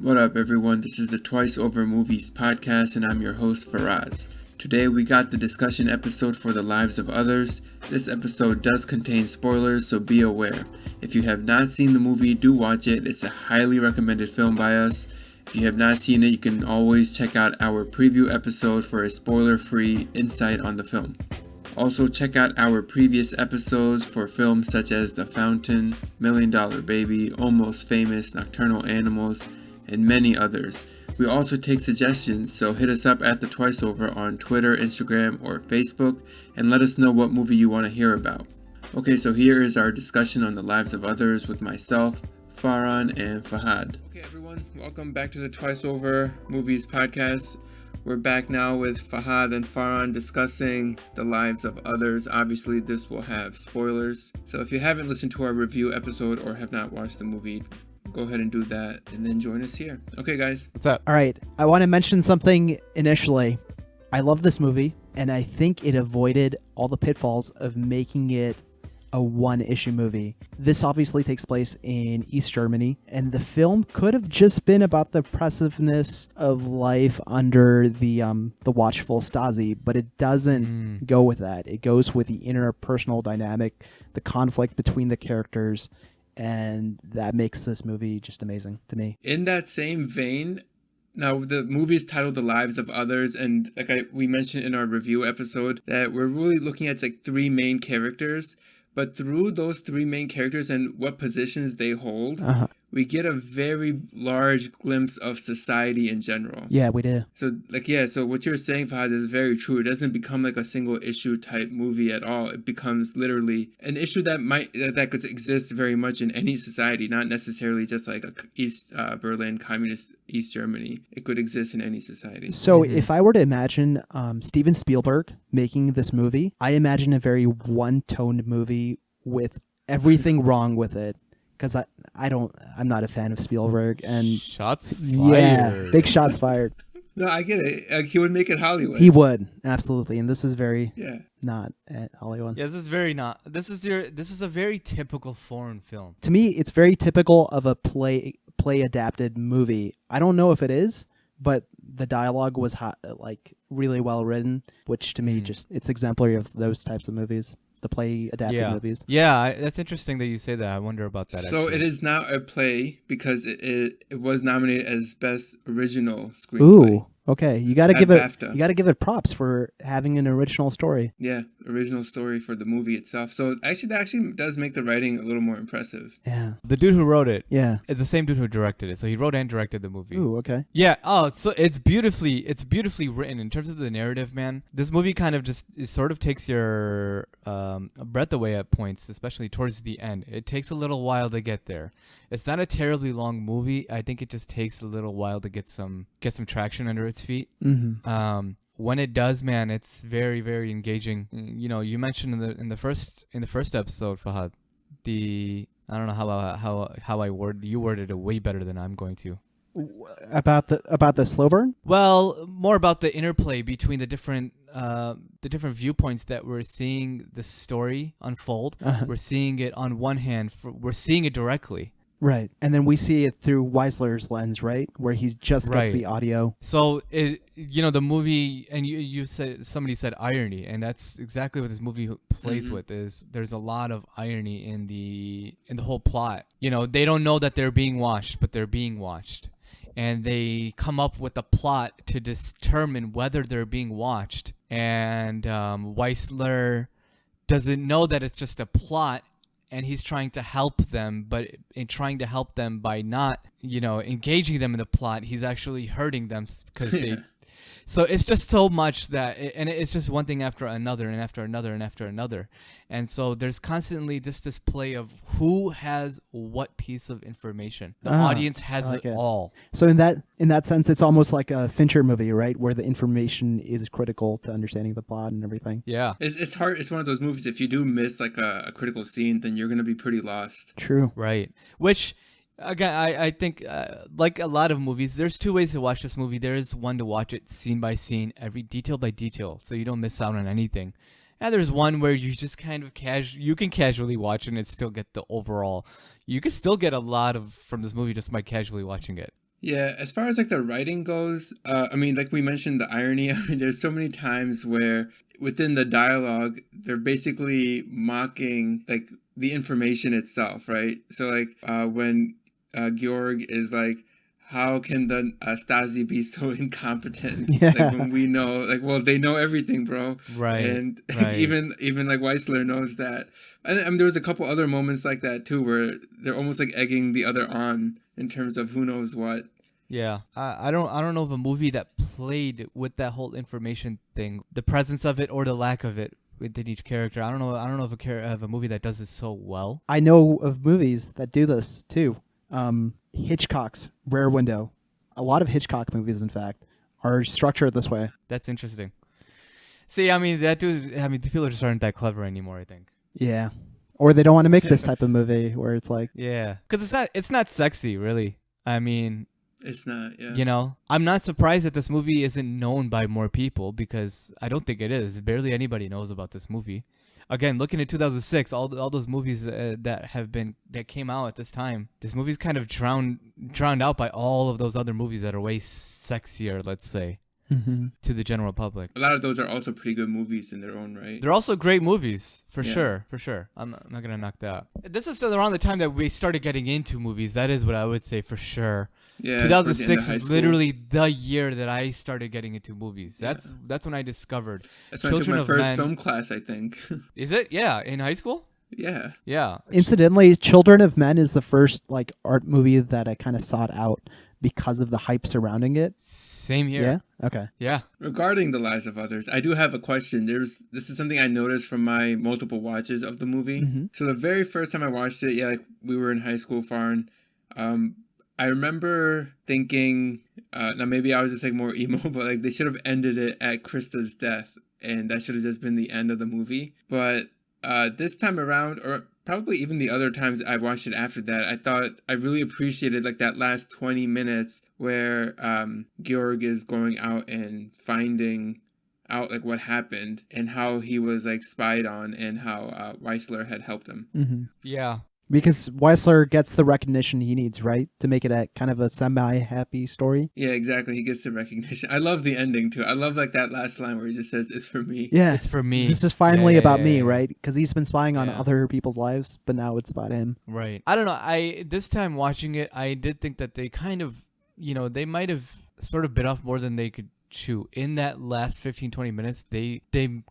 What up, everyone? This is the Twice Over Movies podcast, and I'm your host, Faraz. Today, we got the discussion episode for The Lives of Others. This episode does contain spoilers, so be aware. If you have not seen the movie, do watch it. It's a highly recommended film by us. If you have not seen it, you can always check out our preview episode for a spoiler-free insight on the film. Also, check out our previous episodes for films such as The Fountain, Million Dollar Baby, Almost Famous, Nocturnal Animals, and many others. We also take suggestions, so hit us up at the Twice Over on Twitter, Instagram, or Facebook, and let us know what movie you want to hear about. Okay, so here is our discussion on The Lives of Others with myself, Farhan, and Fahad. Okay, everyone, welcome back to the Twice Over Movies podcast. We're back now with Fahad and Farhan discussing The Lives of Others. Obviously, this will have spoilers, so if you haven't listened to our review episode or have not watched the movie, go ahead and do that and then join us here. Okay, guys. What's up? All right. I want to mention something initially. I love this movie, and I think it avoided all the pitfalls of making it a one-issue movie. This obviously takes place in East Germany, and the film could have just been about the oppressiveness of life under the watchful Stasi, but it doesn't go with that. It goes with the interpersonal dynamic, the conflict between the characters, and that makes this movie just amazing to me. In that same vein, now the movie is titled The Lives of Others, and we mentioned in our review episode that we're really looking at like three main characters, but through those three main characters and what positions they hold, we get a very large glimpse of society in general. Yeah, we do. So so what you're saying, Fahad, is very true. It doesn't become like a single issue type movie at all. It becomes literally an issue that could exist very much in any society, not necessarily just like a East Berlin, communist East Germany. It could exist in any society. So if I were to imagine Steven Spielberg making this movie, I imagine a very one-toned movie with everything wrong with it. Because I'm not a fan of Spielberg, and Shots fired. yeah, big shots fired. No, I get it. He would make it Hollywood. He would, absolutely, and this is very Yeah. not at Hollywood. Yeah, this is very not. This is a very typical foreign film. To me, it's very typical of a play adapted movie. I don't know if it is, but the dialogue was really well written, which to me it's exemplary of those types of movies. The play adapted movies. Yeah, that's interesting that you say that. I wonder about that. So it is not a play because it was nominated as Best Original Screenplay. Ooh, okay. You got to give BAFTA. it props for having an original story. Yeah, original story for the movie itself. So that actually does make the writing a little more impressive. Yeah. The dude who wrote it, Yeah. it's the same dude who directed it. So he wrote and directed the movie. Ooh, okay. Yeah. Oh, so it's beautifully written in terms of the narrative, man. This movie kind of it sort of takes your breath away at points, especially towards the end. It takes a little while to get there. It's not a terribly long movie. I think it just takes a little while to get some traction under its feet. Mm-hmm. When it does, man, it's very, very engaging. You know, you mentioned in the first episode, Fahad, I don't know how you worded it way better than I'm going to. About the slow burn? Well, more about the interplay between the different viewpoints that we're seeing the story unfold. We're seeing it on one hand, we're seeing it directly. Right. And then we see it through Weisler's lens, right? Where he just gets the audio. So, the movie, and you said, somebody said irony, and that's exactly what this movie plays with, is there's a lot of irony in the whole plot. You know, they don't know that they're being watched, but they're being watched. And they come up with a plot to determine whether they're being watched. And Weisler doesn't know that it's just a plot, and he's trying to help them, but in trying to help them by not, engaging them in the plot, he's actually hurting them because they. So it's just so much and it's just one thing after another and after another and after another. And so there's constantly this display of who has what piece of information. The audience has it all. So in that sense, it's almost like a Fincher movie, right? Where the information is critical to understanding the plot and everything. Yeah. It's hard. It's one of those movies, if you do miss like a critical scene, then you're going to be pretty lost. True. Right. Which... Again, I think, like a lot of movies, there's two ways to watch this movie. There is one to watch it scene by scene, every detail by detail, so you don't miss out on anything. And there's one where you just kind of you can casually watch it and still get the overall. You can still get a lot from this movie just by casually watching it. Yeah, as far as like the writing goes, I mean, like we mentioned, the irony. I mean, there's so many times where within the dialogue, they're basically mocking like the information itself, right? So like when Georg is like, "How can the Stasi be so incompetent?" Like Yeah. when we know, like, well, they know everything, bro, Right. and Right. even like Weissler knows that. I mean, there was a couple other moments like that too, where they're almost like egging the other on in terms of who knows what. Yeah, I don't know of a movie that played with that whole information thing, the presence of it or the lack of it within each character. I don't know of a movie that does it so well. I know of movies that do this too. Hitchcock's Rare Window. A lot of Hitchcock movies, in fact, are structured this way. That's interesting. See, I mean that dude. I mean, people just aren't that clever anymore. I think. Yeah. Or they don't want to make this type of movie where it's like, Yeah, because it's not sexy, really. I mean, It's not, yeah. I'm not surprised that this movie isn't known by more people because I don't think it is. Barely anybody knows about this movie. Again, looking at 2006, all those movies that came out at this time, this movie's kind of drowned out by all of those other movies that are way sexier, let's say, to the general public. A lot of those are also pretty good movies in their own right. They're also great movies, for Yeah. sure, for sure. I'm not gonna knock that. This is still around the time that we started getting into movies. That is what I would say for sure. Yeah. towards the end of 2006 high is school. literally the year that I started getting into movies. That's when I discovered. That's when I took Children my of first Men. film class, I think. Is it? Yeah, in high school. Yeah. Yeah. incidentally, Children of Men is the first like art movie that I kind of sought out because of the hype surrounding it. Same here. Yeah. Okay. Yeah. Regarding the lives of others, I do have a question. This is something I noticed from my multiple watches of the movie. Mhm. So the very first time I watched it, yeah, like we were in high school, Farn. I remember thinking, now maybe I was just like more emo, but like they should have ended it at Krista's death, and that should have just been the end of the movie. But this time around, or probably even the other times I watched it after that, I thought I really appreciated like that last 20 minutes where Georg is going out and finding out like what happened and how he was like spied on and how Weissler had helped him. Yeah. Because Weissler gets the recognition he needs, right, to make it a kind of a semi-happy story. Yeah, exactly. He gets the recognition. I love the ending too. I love like that last line where he just says, "It's for me." Yeah, It's for me. this is finally about me, yeah. right? Because he's been spying on Yeah. other people's lives, but now it's about him. Right. I don't know. This time watching it, I did think that they kind of, they might have sort of bit off more than they could chew. In that last 15, 20 minutes, they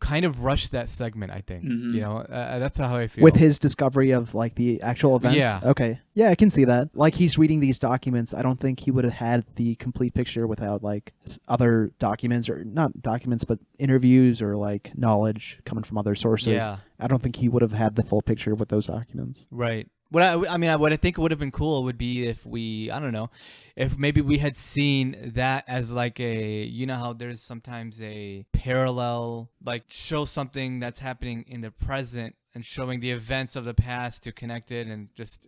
kind of rushed that segment, I think. Mhm. That's how I feel. With his discovery of like the actual events. Yeah. Okay. Yeah, I can see that. Like he's reading these documents. I don't think he would have had the complete picture without like other documents, or not documents, but interviews or like knowledge coming from other sources. Yeah. I don't think he would have had the full picture with those documents. Right. What I think would have been cool would be if I don't know, if maybe we had seen that as like how there's sometimes a parallel, like show something that's happening in the present and showing the events of the past to connect it and just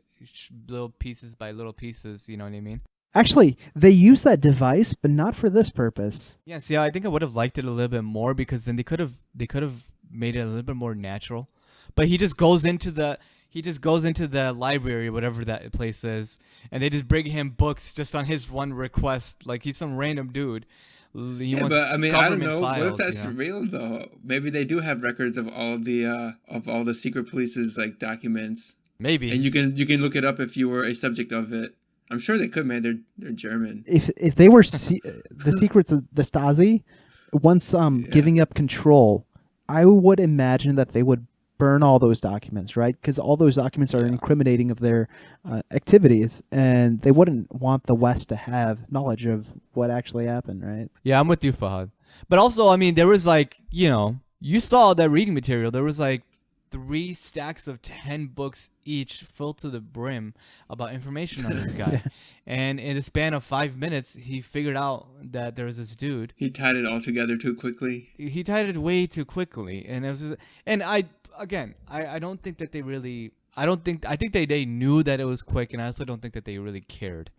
little pieces by little pieces, you know what I mean? Actually, they use that device, but not for this purpose. Yeah, see, I think I would have liked it a little bit more because then they could have made it a little bit more natural. But he just goes into the library, whatever that place is, and they just bring him books just on his one request. Like he's some random dude. He Yeah, wants but I mean, I don't government know. What if files, that's real though? Maybe they do have records of all the secret police's like documents, Maybe. and you can look it up if you were a subject of it. I'm sure they could, man. They're German. If they were the secrets of the Stasi, once giving up control, I would imagine that they would burn all those documents, right? Because all those documents are incriminating of their activities, and they wouldn't want the West to have knowledge of what actually happened, right? Yeah, I'm with you, Fahad. But also, I mean, there was like, you saw that reading material. There was like 3 stacks of 10 books each filled to the brim about information on this guy. And in the span of 5 minutes, he figured out that there was this dude. He tied it all together too quickly. He tied it way too quickly. And it was I don't think that they really, I think they knew that it was quick, and I also don't think that they really cared.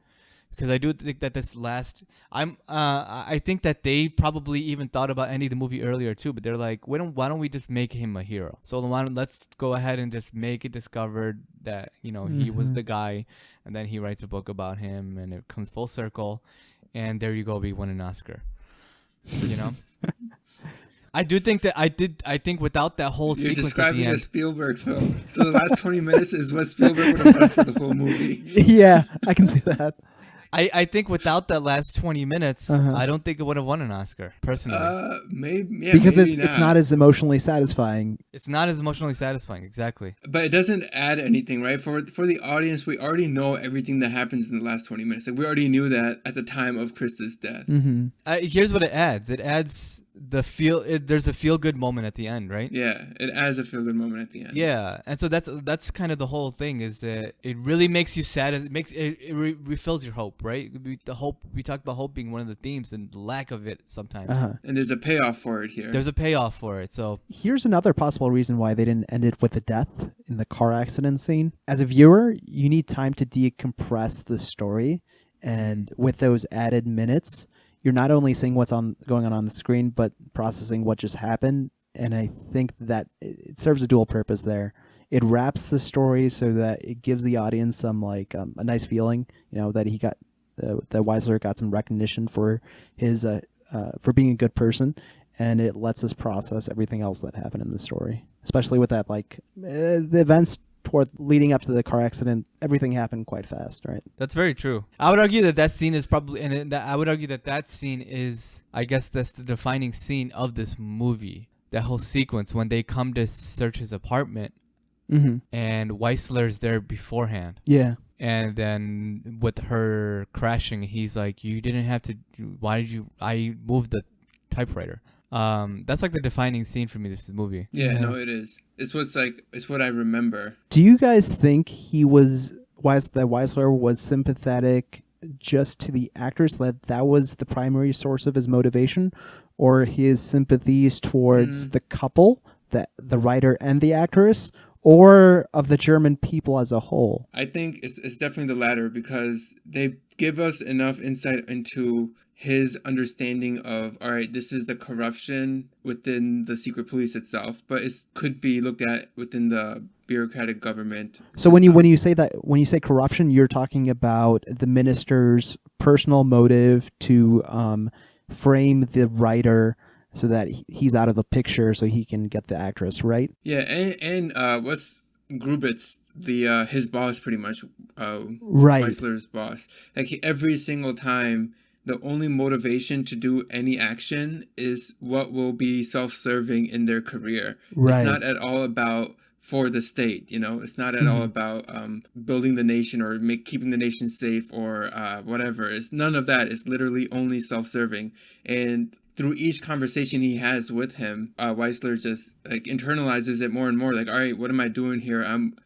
because I do think that this last, I think that they probably even thought about ending the movie earlier too, but they're like, why don't we just make him a hero? So let's go ahead and just make it discovered that he was the guy, and then he writes a book about him, and it comes full circle, and there you go, we won an Oscar. I do think that I think without that whole You're sequence at the describing a end, Spielberg film. So the last 20 minutes is what Spielberg would have done for the whole movie. Yeah, I can see that. I think without that last 20 minutes, I don't think it would have won an Oscar, personally. Maybe Because maybe it's not as emotionally satisfying. It's not as emotionally satisfying, exactly. But it doesn't add anything, right? For the audience, we already know everything that happens in the last 20 minutes. Like we already knew that at the time of Krista's death. Mm-hmm. Here's what it adds. It adds there's a feel good moment at the end, right? Yeah, it adds a feel good moment at the end. Yeah, and so that's kind of the whole thing, is that it really makes you sad. It refills your hope, right? We talked about hope being one of the themes, and the lack of it sometimes. And there's a payoff for it here. There's a payoff for it. So here's another possible reason why they didn't end it with a death in the car accident scene. As a viewer, you need time to decompress the story, and with those added minutes, you're not only seeing what's going on the screen, but processing what just happened. And I think that it serves a dual purpose there. It wraps the story so that it gives the audience some a nice feeling, that he got that Weisler got some recognition for his for being a good person, and it lets us process everything else that happened in the story, especially with that the events toward leading up to the car accident. Everything happened quite fast, right? that's very true. I would argue that scene is probably, I would argue that scene is, I guess that's the defining scene of this movie. That whole sequence when they come to search his apartment, and Weisler's there beforehand. Yeah. And then with her crashing, he's like, "You didn't have to. Why did you? I moved the typewriter." That's like the defining scene for me. This movie. Yeah, no, it is. It's what I remember. Do you guys think Weisler was sympathetic just to the actors, that was the primary source of his motivation, or his sympathies towards the couple, the writer and the actress, or of the German people as a whole? I think it's definitely the latter, because they give us enough insight into his understanding of, all right, this is the corruption within the secret police itself, but it could be looked at within the bureaucratic government. So when you say corruption, you're talking about the minister's personal motive to frame the writer so that he's out of the picture so he can get the actress, right? Yeah, and what's Grubitz, his boss, pretty much, right, Weisler's boss. Like every single time, the only motivation to do any action is what will be self-serving in their career. Right. It's not at all about for the state, it's not at all about building the nation or keeping the nation safe or whatever. It's none of that. It's literally only self-serving. And through each conversation he has with him, Weisler just internalizes it more and more. Like, all right, what am I doing here? I'm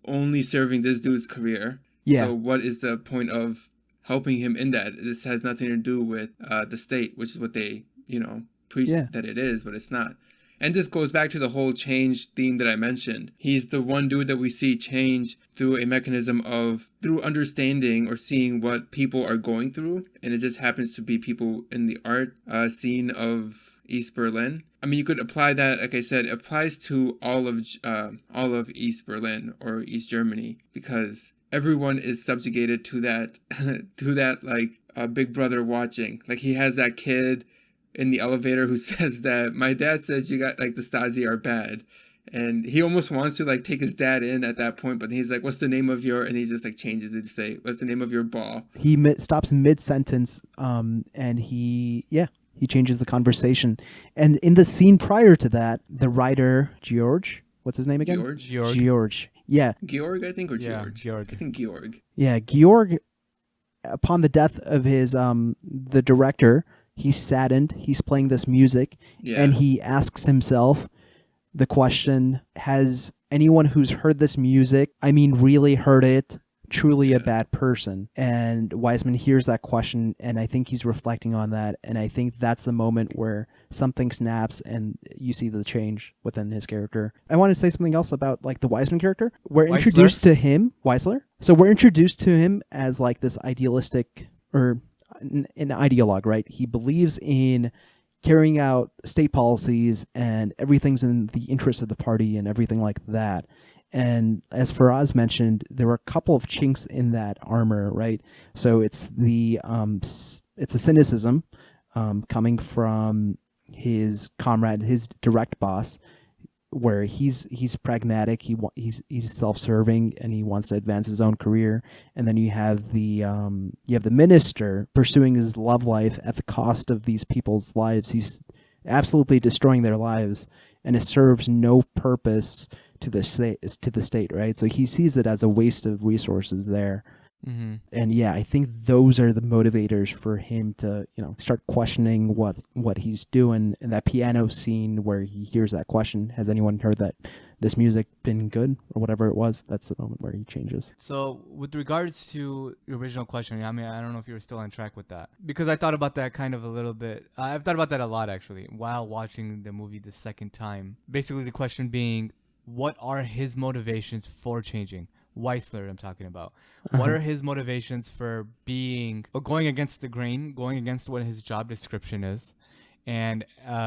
only serving this dude's career. Yeah. So what is the point of helping him in that? This has nothing to do with the state, which is what they, preach that it is, but it's not. And this goes back to the whole change theme that I mentioned. He's the one dude that we see change through a mechanism through understanding or seeing what people are going through. And it just happens to be people in the art scene of East Berlin. I mean, you could apply that, like I said, it applies to all of East Berlin or East Germany, because everyone is subjugated to that, Big Brother watching. Like, he has that kid in the elevator who says that my dad says you got the Stasi are bad, and he almost wants to take his dad in at that point, but he's like, what's the name of your, and he just changes it to say, what's the name of your ball? He stops mid-sentence, and he changes the conversation. And in the scene prior to that, the writer George, what's his name again? George. Yeah. Georg, I think, or George? Georg. I think Georg. Yeah, Georg, upon the death of his the director, he's saddened. He's playing this music, and he asks himself the question, has anyone who's heard this music, really heard it, truly a bad person? And Weisman hears that question, and I think he's reflecting on that, and I think that's the moment where something snaps and you see the change within his character. I want to say something else about the Weisman character. We're introduced to him, Weisler. So we're introduced to him as this idealistic or an ideologue, right? He believes in carrying out state policies and everything's in the interest of the party and everything like that. And as Faraz mentioned, there were a couple of chinks in that armor, right? So it's it's a cynicism coming from his comrade, his direct boss, where he's pragmatic, he's self-serving, and he wants to advance his own career. And then you have the minister pursuing his love life at the cost of these people's lives. He's absolutely destroying their lives, and it serves no purpose to the state, right? So he sees it as a waste of resources there. Mm-hmm. And yeah, I think those are the motivators for him to, start questioning what he's doing. And that piano scene where he hears that question, has anyone heard that this music been good, or whatever it was? That's the moment where he changes. So with regards to the original question, I mean, I don't know if you were still on track with that, because I thought about that kind of a little bit. I've thought about that a lot, actually, while watching the movie the second time. Basically, the question being, what are his motivations for changing? Weisler, I'm talking about. What are his motivations for going against the grain, going against what his job description is, and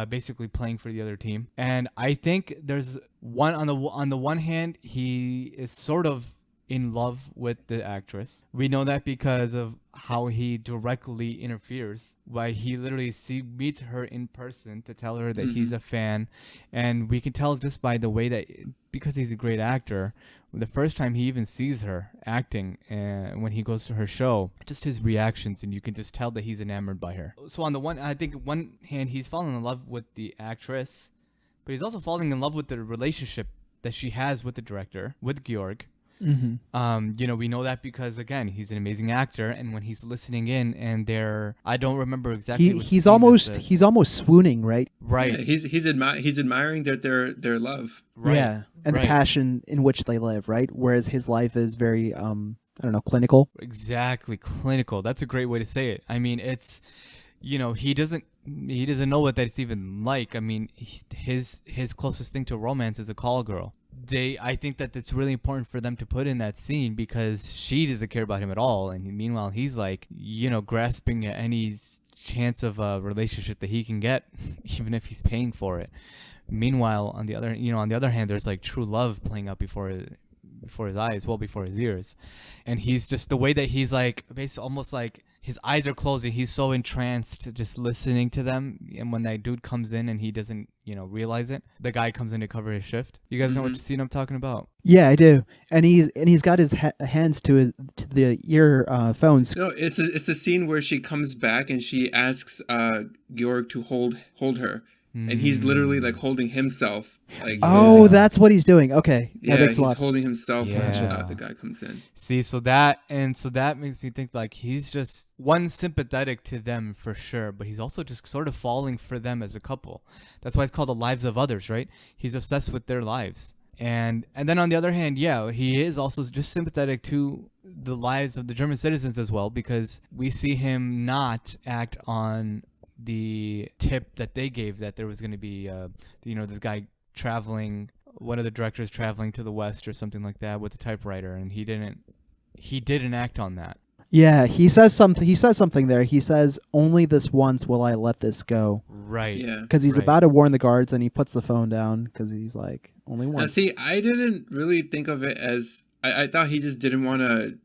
basically playing for the other team? And I think there's one on the one hand, he is sort of in love with the actress. We know that because of how he directly interferes. Why he literally meets her in person to tell her that he's a fan, and we can tell just by the way that, because he's a great actor, the first time he even sees her acting, when he goes to her show, just his reactions, and you can just tell that he's enamored by her. So I think one hand he's falling in love with the actress, but he's also falling in love with the relationship that she has with the director, with Georg. Mm-hmm. We know that because, again, he's an amazing actor, and when he's listening in, and I don't remember exactly. He's almost swooning, right? Right. Yeah, he's admiring their love. Right. Yeah, and right. the passion in which they live, right? Whereas his life is very, clinical. Exactly, clinical. That's a great way to say it. I mean, it's, he doesn't know what that's even like. I mean, his closest thing to romance is a call girl. I think that it's really important for them to put in that scene, because she doesn't care about him at all, and meanwhile he's like, grasping at any chance of a relationship that he can get, even if he's paying for it. Meanwhile, on the other hand, there's like true love playing out before his eyes, well before his ears, and he's just, the way that he's like, basically almost like his eyes are closing. He's so entranced just listening to them. And when that dude comes in and he doesn't, realize it, the guy comes in to cover his shift. You guys know what scene I'm talking about? Yeah, I do. And he's got his hands to the earphones. No, it's the scene where she comes back and she asks Georg to hold her. And he's literally like holding himself. Like, that's what he's doing. Okay, yeah, that makes he's a lot. holding himself when Yeah. the guy comes in. See, so that makes me think like he's just sympathetic to them for sure, but he's also just sort of falling for them as a couple. That's why it's called The Lives of Others, right? He's obsessed with their lives. And then on the other hand, yeah, he is also just sympathetic to the lives of the German citizens as well, because we see him not act on the tip that they gave that there was going to be this guy traveling, one of the directors traveling to the west or something like that with a typewriter, and he didn't act on that. Yeah, he says something there. He says, "Only this once will I let this go." Right. Yeah. Because he's Right. about to warn the guards, and he puts the phone down because he's like, "Only Now, once." see, I didn't really think of it as... I thought he just didn't want to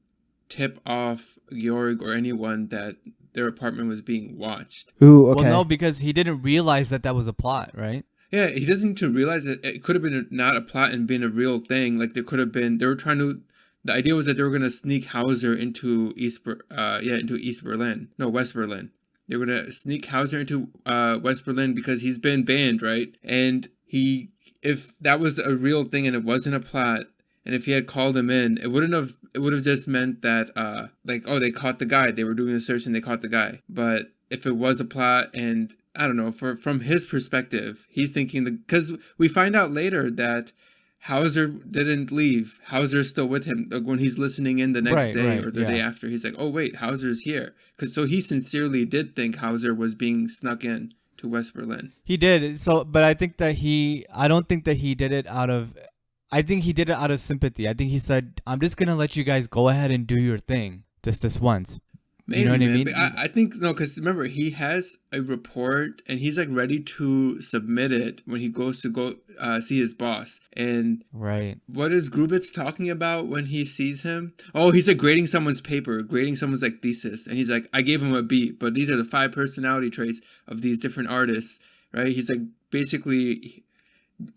tip off Georg or anyone that their apartment was being watched. Ooh, okay. Well, no, because he didn't realize that was a plot, right? Yeah, he doesn't to realize that it could have been not a plot and been a real thing. Like, there could have been... They were trying to... The idea was that they were going to sneak Hauser into East Berlin. No, West Berlin. They were going to sneak Hauser into West Berlin because he's been banned, right? And if that was a real thing and it wasn't a plot, and if he had called him in, it would have just meant that, they caught the guy. They were doing a search and they caught the guy. But if it was a plot, and I don't know, from his perspective, he's thinking because we find out later that Hauser didn't leave. Hauser's still with him. Like when he's listening in the next day or the day after, he's like, oh wait, Hauser's here. So he sincerely did think Hauser was being snuck in to West Berlin. He did. So, but I think that I don't think that he did it I think he did it out of sympathy. I think he said, I'm just going to let you guys go ahead and do your thing just this once. Maybe, You know what I man. mean? But I think no, because remember he has a report and he's like ready to submit it when he goes to go see his boss. And Right. what is Grubitz talking about when he sees him? Oh, he's like grading someone's paper, grading someone's like thesis, and he's like, I gave him a B, but these are the 5 personality traits of these different artists, right? He's like basically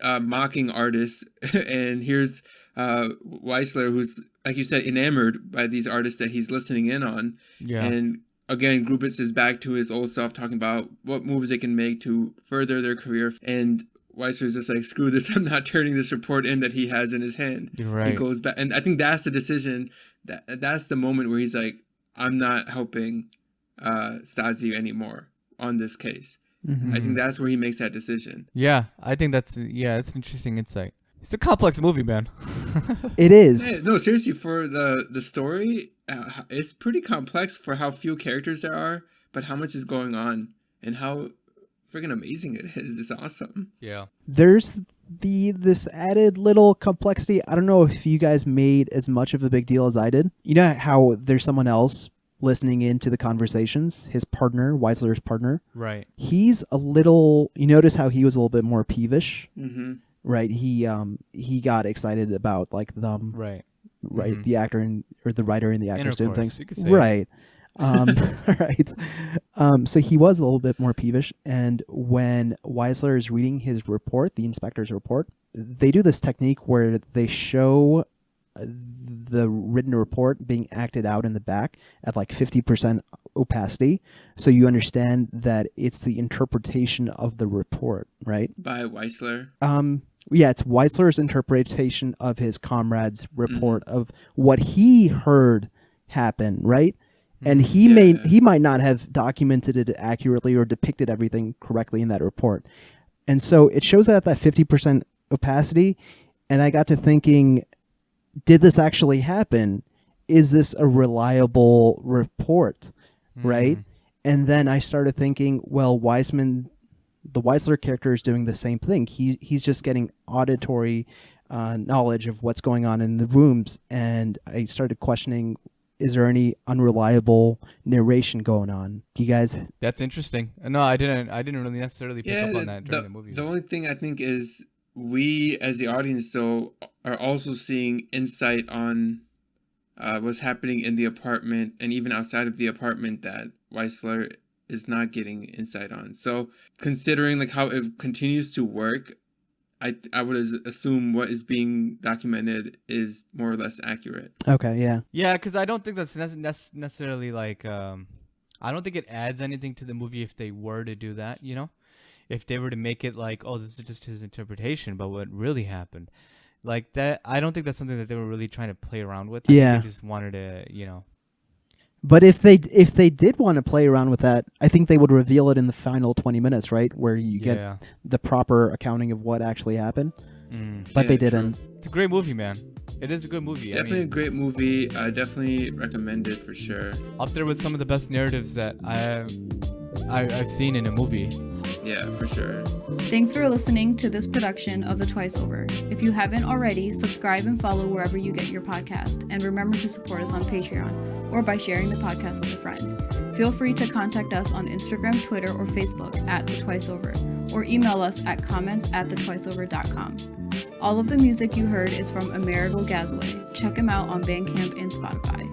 mocking artists, and here's Weisler, who's like you said, enamored by these artists that he's listening in on. Yeah. And again, Grubitz is back to his old self, talking about what moves they can make to further their career. And Weisler's just like, screw this, I'm not turning this report in that he has in his hand. You're right. He goes back, and I think that's the decision. That's the moment where he's like, I'm not helping Stasi anymore on this case. Mhm. I think that's where he makes that decision. Yeah, I think that's an interesting insight. It's a complex movie, man. It is. Yeah, no, seriously, for the story, it's pretty complex for how few characters there are, but how much is going on and how freaking amazing it is. It's awesome. Yeah. There's this added little complexity. I don't know if you guys made as much of a big deal as I did. You know how there's someone else listening into the conversations, his partner, Weisler's partner. Right. He's a little. You notice how he was a little bit more peevish, Mm-hmm. right? He got excited about like them, Right. right? Mhm. The actor or the writer and the actors doing Intercourse, things, you could say. right? Right. So he was a little bit more peevish, and when Weisler is reading his report, the inspector's report, they do this technique where they show the written report being acted out in the back at like 50% opacity, so you understand that it's the interpretation of the report, right? By Weisler. Yeah, it's Weisler's interpretation of his comrade's report of what he heard happen, right? And he might not have documented it accurately or depicted everything correctly in that report. And so it shows that 50% opacity, and I got to thinking, did this actually happen? Is this a reliable report, right? And then I started thinking, well, the Weisler character is doing the same thing. He's just getting auditory knowledge of what's going on in the rooms, and I started questioning, is there any unreliable narration going on? Do you guys? That's interesting. No, I didn't really necessarily pick up on that during the movie. The only thing I think is we, as the audience, though, are also seeing insight on what's happening in the apartment and even outside of the apartment that Weisler is not getting insight on. So considering like how it continues to work, I would assume what is being documented is more or less accurate. Okay, yeah. Yeah, because I don't think that's necessarily like I don't think it adds anything to the movie if they were to do that, you know? If they were to make it like, oh, this is just his interpretation about what really happened. Like that, I don't think that's something that they were really trying to play around with. I think they just wanted to, you know. But if they did want to play around with that, I think they would reveal it in the final 20 minutes, right? Where you get the proper accounting of what actually happened. But they didn't. True. It's a great movie, man. It is a good movie. Definitely a great movie. I definitely recommend it for sure. Up there with some of the best narratives that I've seen in a movie. Yeah, for sure. Thanks for listening to this production of The Twice Over. If you haven't already, subscribe and follow wherever you get your podcast. And remember to support us on Patreon or by sharing the podcast with a friend. Feel free to contact us on Instagram, Twitter, or Facebook at The Twice Over, or email us at comments@thetwiceover.com. All of the music you heard is from Amerigo Gazaway. Check him out on Bandcamp and Spotify.